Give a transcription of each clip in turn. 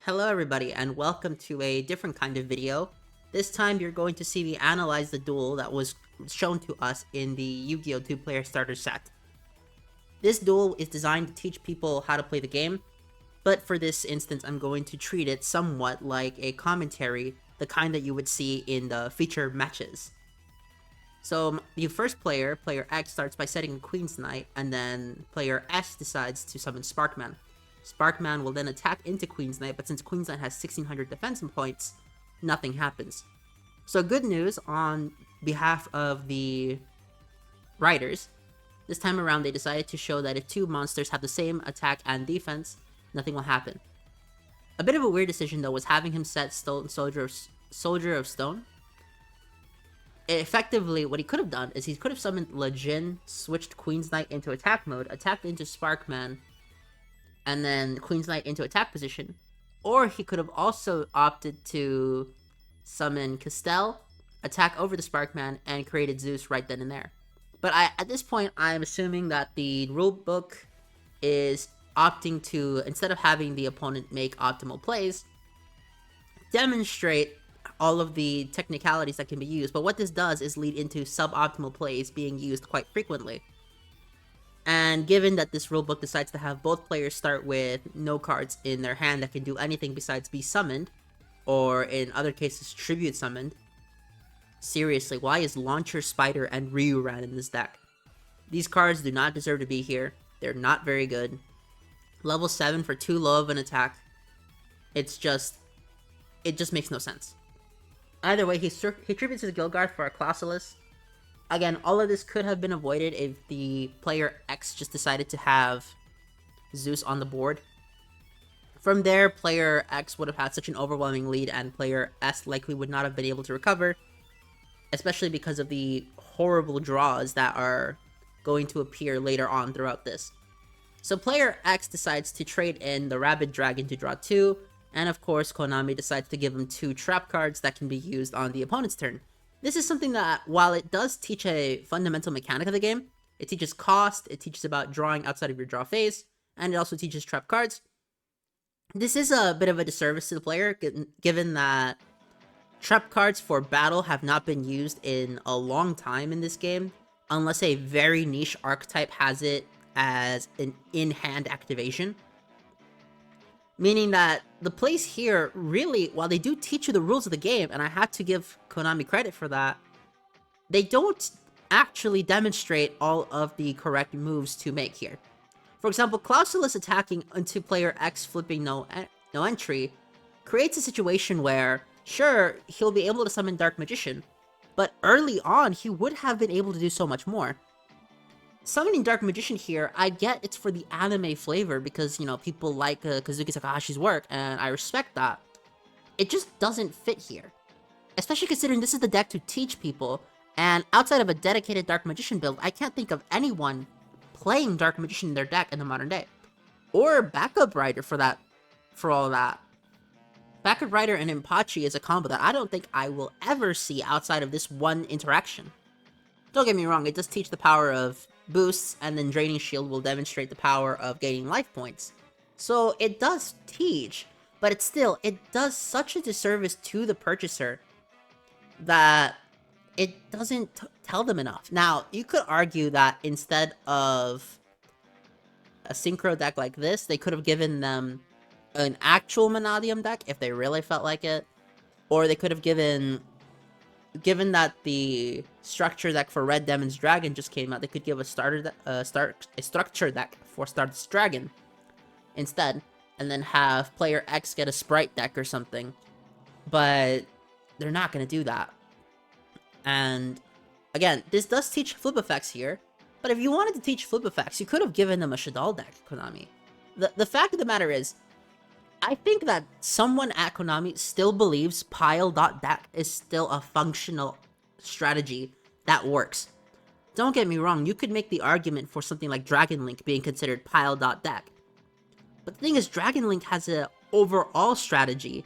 Hello everybody and welcome to a different kind of video. This time you're going to see me analyze the duel that was shown to us in the Yu-Gi-Oh! 2-player starter set. This duel is designed to teach people how to play the game, but for this instance I'm going to treat it somewhat like a commentary, the kind that you would see in the feature matches. So the first player, player X, starts by setting a Queen's Knight, and then player S decides to summon Sparkman. Sparkman will then attack into Queen's Knight, but since Queen's Knight has 1600 defense points, nothing happens. So good news on behalf of the writers. This time around they decided to show that if two monsters have the same attack and defense, nothing will happen. A bit of a weird decision though was having him set Soldier of Stone. Effectively, what he could have done is he could have summoned Lejin, switched Queen's Knight into attack mode, attacked into Sparkman, and then Queen's Knight into attack position. Or he could have also opted to summon Castell, attack over the Sparkman, and created Zeus right then and there. But at this point, I'm assuming that the rulebook is opting to, instead of having the opponent make optimal plays, demonstrate all of the technicalities that can be used. But what this does is lead into suboptimal plays being used quite frequently. And given that this rulebook decides to have both players start with no cards in their hand that can do anything besides be summoned, or in other cases tribute summoned, seriously, why is Launcher, Spider, and Ryuran in this deck? These cards do not deserve to be here. They're not very good. Level 7 for too low of an attack. It just makes no sense. Either way, he tributes his Gilgard for a Clausulus. Again, all of this could have been avoided if the player X just decided to have Zeus on the board. From there, player X would have had such an overwhelming lead, and player S likely would not have been able to recover, especially because of the horrible draws that are going to appear later on throughout this. So player X decides to trade in the Rabid Dragon to draw 2, and of course Konami decides to give him 2 trap cards that can be used on the opponent's turn. This is something that, while it does teach a fundamental mechanic of the game, it teaches cost, it teaches about drawing outside of your draw phase, and it also teaches trap cards. This is a bit of a disservice to the player, given that trap cards for battle have not been used in a long time in this game, unless a very niche archetype has it as an in-hand activation. Meaning that the plays here, really, while they do teach you the rules of the game, and I have to give Konami credit for that, they don't actually demonstrate all of the correct moves to make here. For example, Clausulus attacking into player X flipping no entry creates a situation where, sure, he'll be able to summon Dark Magician, but early on, he would have been able to do so much more. Summoning Dark Magician here, I get it's for the anime flavor because, you know, people like Kazuki Takahashi's work, and I respect that. It just doesn't fit here. Especially considering this is the deck to teach people, and outside of a dedicated Dark Magician build, I can't think of anyone playing Dark Magician in their deck in the modern day. Or Backup Rider for all that. Backup Rider and Impachi is a combo that I don't think I will ever see outside of this one interaction. Don't get me wrong, it does teach the power of boosts, and then Draining Shield will demonstrate the power of gaining life points. So it does teach, but it does such a disservice to the purchaser that it doesn't tell them enough. Now, you could argue that instead of a synchro deck like this, they could have given them an actual Monadium deck if they really felt like it, or they could have given that the structure deck for Red Demon's Dragon just came out, they could give a structure deck for Stardust Dragon instead, and then have player X get a Sprite deck or something. But they're not going to do that. And again, this does teach flip effects here, but if you wanted to teach flip effects, you could have given them a Shadal deck, Konami. The fact of the matter is, I think that someone at Konami still believes pile.deck is still a functional strategy that works. Don't get me wrong, you could make the argument for something like Dragon Link being considered pile.deck. But the thing is, Dragon Link has an overall strategy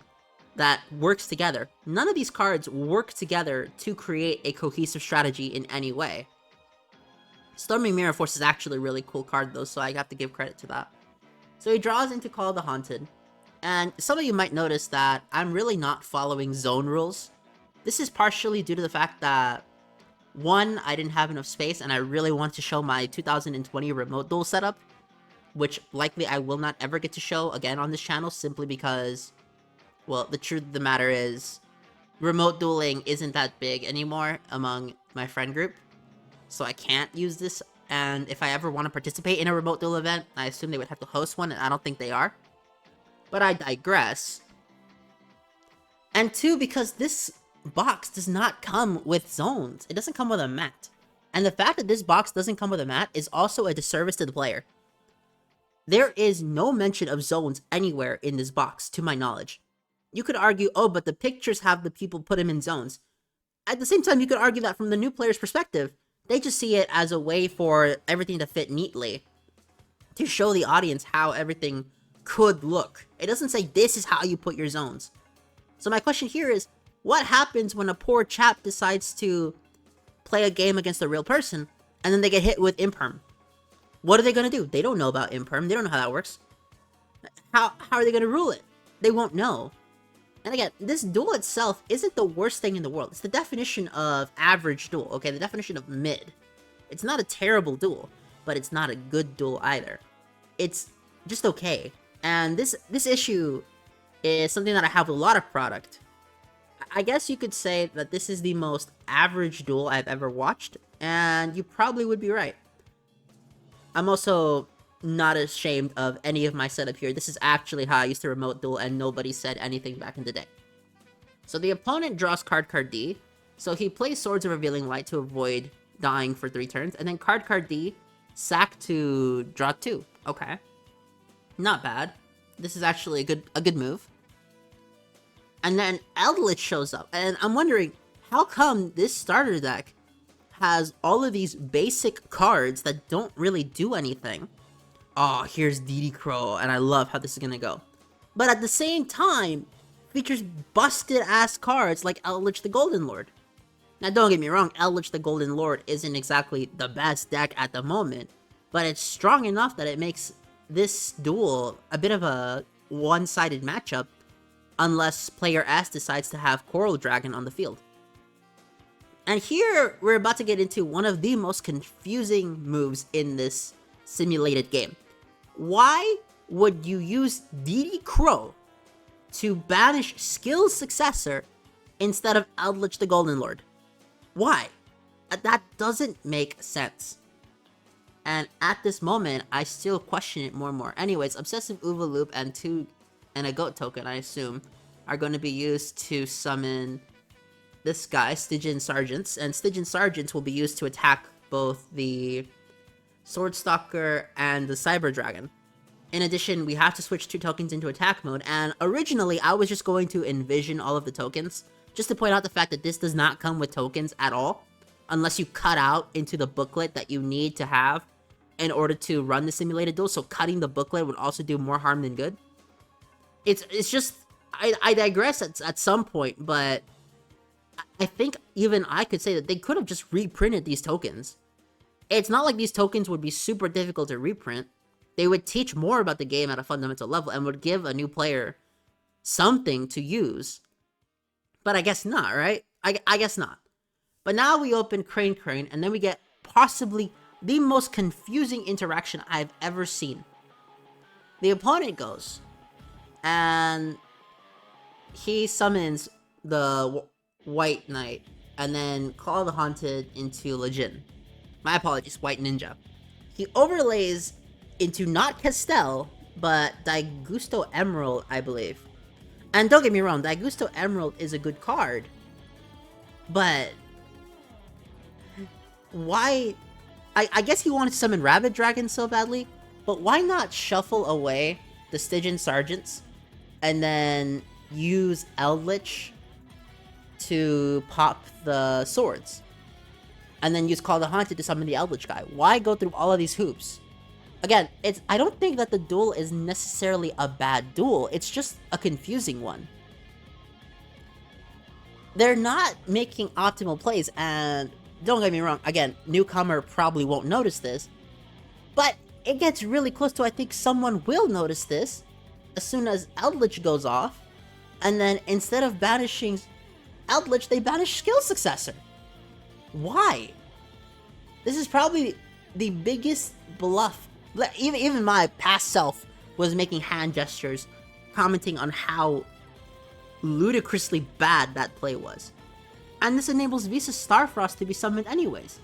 that works together. None of these cards work together to create a cohesive strategy in any way. Storming Mirror Force is actually a really cool card though, so I have to give credit to that. So he draws into Call of the Haunted. And some of you might notice that I'm really not following zone rules. This is partially due to the fact that, one, I didn't have enough space and I really want to show my 2020 remote duel setup, which likely I will not ever get to show again on this channel simply because, well, the truth of the matter is, remote dueling isn't that big anymore among my friend group, so I can't use this, and if I ever want to participate in a remote duel event, I assume they would have to host one, and I don't think they are. But I digress. And two, because this box does not come with zones. It doesn't come with a mat. And the fact that this box doesn't come with a mat is also a disservice to the player. There is no mention of zones anywhere in this box, to my knowledge. You could argue, oh, but the pictures have the people put them in zones. At the same time, you could argue that from the new player's perspective, they just see it as a way for everything to fit neatly, to show the audience how everything could look. It doesn't say this is how you put your zones. So my question here is, what happens when a poor chap decides to play a game against a real person, and then they get hit with imperm? What are they going to do? They don't know about imperm. They don't know how that works. How are they going to rule it? They won't know. And again, this duel itself isn't the worst thing in the world. It's the definition of average duel, okay? The definition of mid. It's not a terrible duel, but it's not a good duel either. It's just okay. And this issue is something that I have with a lot of product. I guess you could say that this is the most average duel I've ever watched, and you probably would be right. I'm also not ashamed of any of my setup here. This is actually how I used to remote duel, and nobody said anything back in the day. So the opponent draws card D, so he plays Swords of Revealing Light to avoid dying for 3 turns, and then card D, sack to draw 2. Okay. Not bad. This is actually a good move. And then Eldritch shows up, and I'm wondering, how come this starter deck has all of these basic cards that don't really do anything? Oh, here's DD Crow, and I love how this is gonna go. But at the same time, features busted-ass cards like Eldritch the Golden Lord. Now, don't get me wrong, Eldritch the Golden Lord isn't exactly the best deck at the moment, but it's strong enough that it makes this duel a bit of a one-sided matchup, unless player S decides to have Coral Dragon on the field. And here, we're about to get into one of the most confusing moves in this simulated game. Why would you use DD Crow to banish Skill's successor instead of Eldritch the Golden Lord? Why? That doesn't make sense. And at this moment, I still question it more and more. Anyways, Obsessive Uva Loop and a Goat Token, I assume, are going to be used to summon this guy, Stygian Sergeants, and Stygian Sergeants will be used to attack both the Swordstalker and the Cyber Dragon. In addition, we have to switch 2 tokens into attack mode, and originally I was just going to envision all of the tokens, just to point out the fact that this does not come with tokens at all, unless you cut out into the booklet that you need to have in order to run the simulated duel, so cutting the booklet would also do more harm than good. It's just, I digress at some point, but I think even I could say that they could have just reprinted these tokens. It's not like these tokens would be super difficult to reprint. They would teach more about the game at a fundamental level and would give a new player something to use. But I guess not, right? I guess not. But now we open Crane, and then we get possibly the most confusing interaction I've ever seen. The opponent goes, and he summons the White Knight, and then Call of the Haunted into Legion. My apologies, White Ninja. He overlays into not Castell, but Daigusto Emerald, I believe. And don't get me wrong, Daigusto Emerald is a good card, but why? I guess he wanted to summon Rabbit Dragon so badly, but why not shuffle away the Stygian Sergeants and then use Eldritch to pop the swords? And then use Call the Haunted to summon the Eldritch guy. Why go through all of these hoops? Again, I don't think that the duel is necessarily a bad duel, it's just a confusing one. They're not making optimal plays, and don't get me wrong, again, newcomer probably won't notice this, but it gets really close to, I think someone will notice this, as soon as Eldritch goes off, and then instead of banishing Eldritch, they banish Skill Successor. Why? This is probably the biggest bluff. Even my past self was making hand gestures, commenting on how ludicrously bad that play was. And this enables Visas Starfrost to be summoned anyways.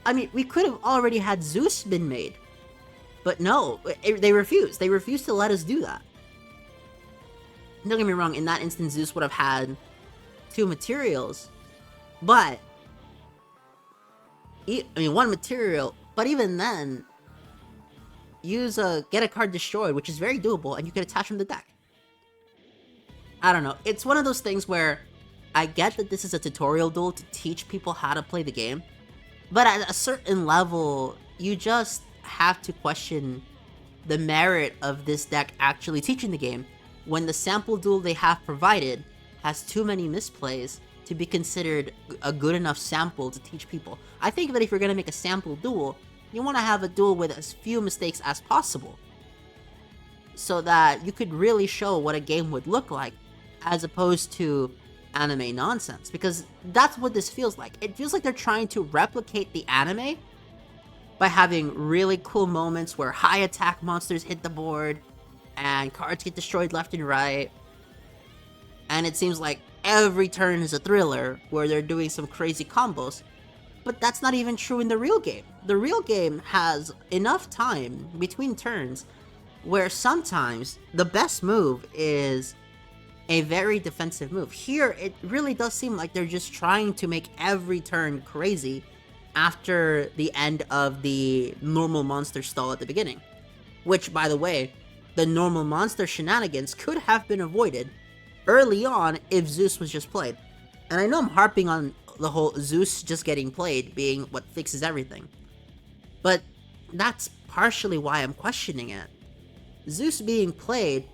I mean, we could have already had Zeus been made. But no, they refused. They refused to let us do that. Don't get me wrong, in that instance, Zeus would have had 2 materials. But, I mean, 1 material, but even then, get a card destroyed, which is very doable, and you could attach from the deck. I don't know. It's one of those things where I get that this is a tutorial duel to teach people how to play the game, but at a certain level, you just have to question the merit of this deck actually teaching the game when the sample duel they have provided has too many misplays to be considered a good enough sample to teach people. I think that if you're going to make a sample duel, you want to have a duel with as few mistakes as possible, so that you could really show what a game would look like, as opposed to anime nonsense, because that's what this feels like. It feels like they're trying to replicate the anime by having really cool moments where high attack monsters hit the board, and cards get destroyed left and right, and it seems like every turn is a thriller where they're doing some crazy combos. But that's not even true in the real game. The real game has enough time between turns where sometimes the best move is a very defensive move. Here, it really does seem like they're just trying to make every turn crazy after the end of the normal monster stall at the beginning. Which, by the way, the normal monster shenanigans could have been avoided early on if Zeus was just played. And I know I'm harping on the whole Zeus just getting played being what fixes everything, but that's partially why I'm questioning it. Zeus being played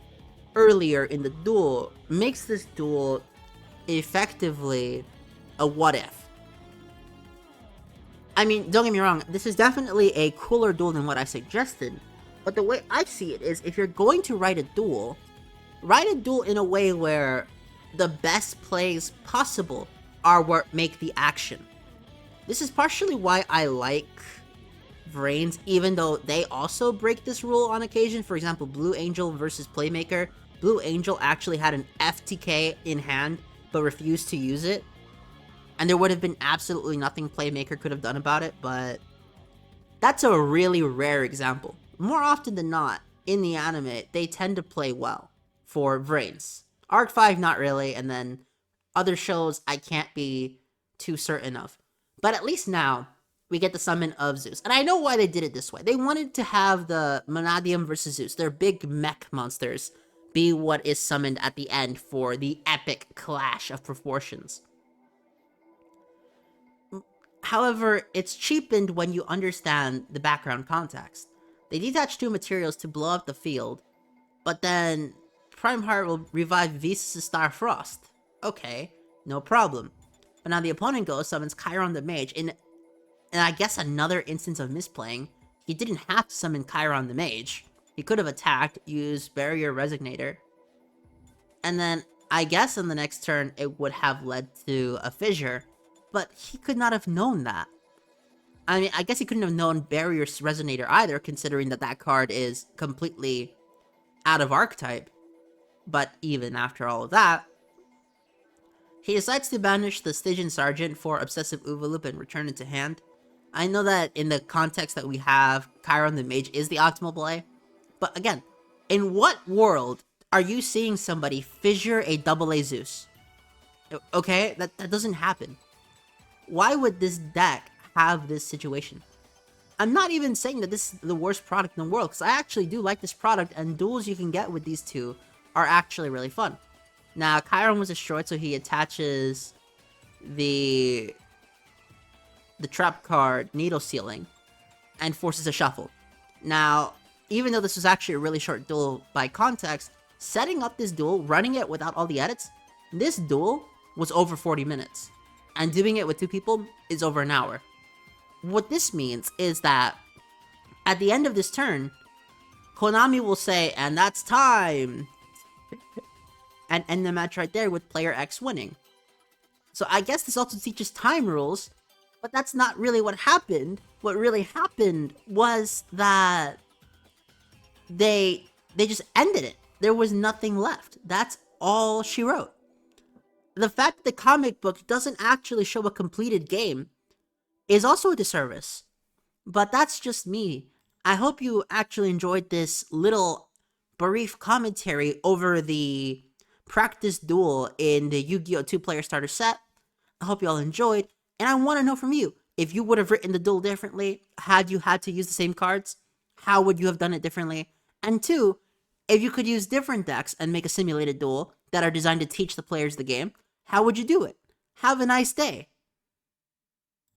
earlier in the duel makes this duel effectively a what if. I mean, don't get me wrong, this is definitely a cooler duel than what I suggested, but the way I see it is, if you're going to write a duel in a way where the best plays possible are what make the action. This is partially why I like Vrains, even though they also break this rule on occasion. For example, Blue Angel versus Playmaker. Blue Angel actually had an FTK in hand, but refused to use it. And there would have been absolutely nothing Playmaker could have done about it, but that's a really rare example. More often than not, in the anime, they tend to play well for Vrains. Arc 5, not really, and then other shows I can't be too certain of. But at least now, we get the summon of Zeus. And I know why they did it this way. They wanted to have the Monadium versus Zeus, their big mech monsters, be what is summoned at the end for the epic clash of proportions. However, it's cheapened when you understand the background context. They detach 2 materials to blow up the field, but then Prime Heart will revive Visas Starfrost. Okay, no problem. But now the opponent summons Chiron the Mage, and I guess another instance of misplaying. He didn't have to summon Chiron the Mage. He could have attacked, used Barrier Resonator, and then I guess on the next turn it would have led to a fissure, but he could not have known that. I mean, I guess he couldn't have known Barrier Resonator either, considering that that card is completely out of archetype. But even after all of that, he decides to banish the Stygian Sergeant for Obsessive Oovaloop and return it to hand. I know that in the context that we have, Chiron the Mage is the optimal play, but again, in what world are you seeing somebody fissure a AA Zeus? Okay, that doesn't happen. Why would this deck have this situation? I'm not even saying that this is the worst product in the world, because I actually do like this product, and duels you can get with these two are actually really fun. Now, Chiron was destroyed, so he attaches the trap card Needle Sealing and forces a shuffle. Now, even though this was actually a really short duel by context, setting up this duel, running it without all the edits, this duel was over 40 minutes. And doing it with 2 people is over an hour. What this means is that at the end of this turn, Konami will say, and that's time, and end the match right there with player X winning. So I guess this also teaches time rules, but that's not really what happened. What really happened was that they just ended it. There was nothing left. That's all she wrote. The fact that the comic book doesn't actually show a completed game is also a disservice. But that's just me. I hope you actually enjoyed this little brief commentary over the practice duel in the Yu-Gi-Oh! 2-player starter set. I hope you all enjoyed, and I want to know from you, if you would have written the duel differently, had you had to use the same cards, how would you have done it differently? And two, if you could use different decks and make a simulated duel that are designed to teach the players the game, how would you do it? Have a nice day.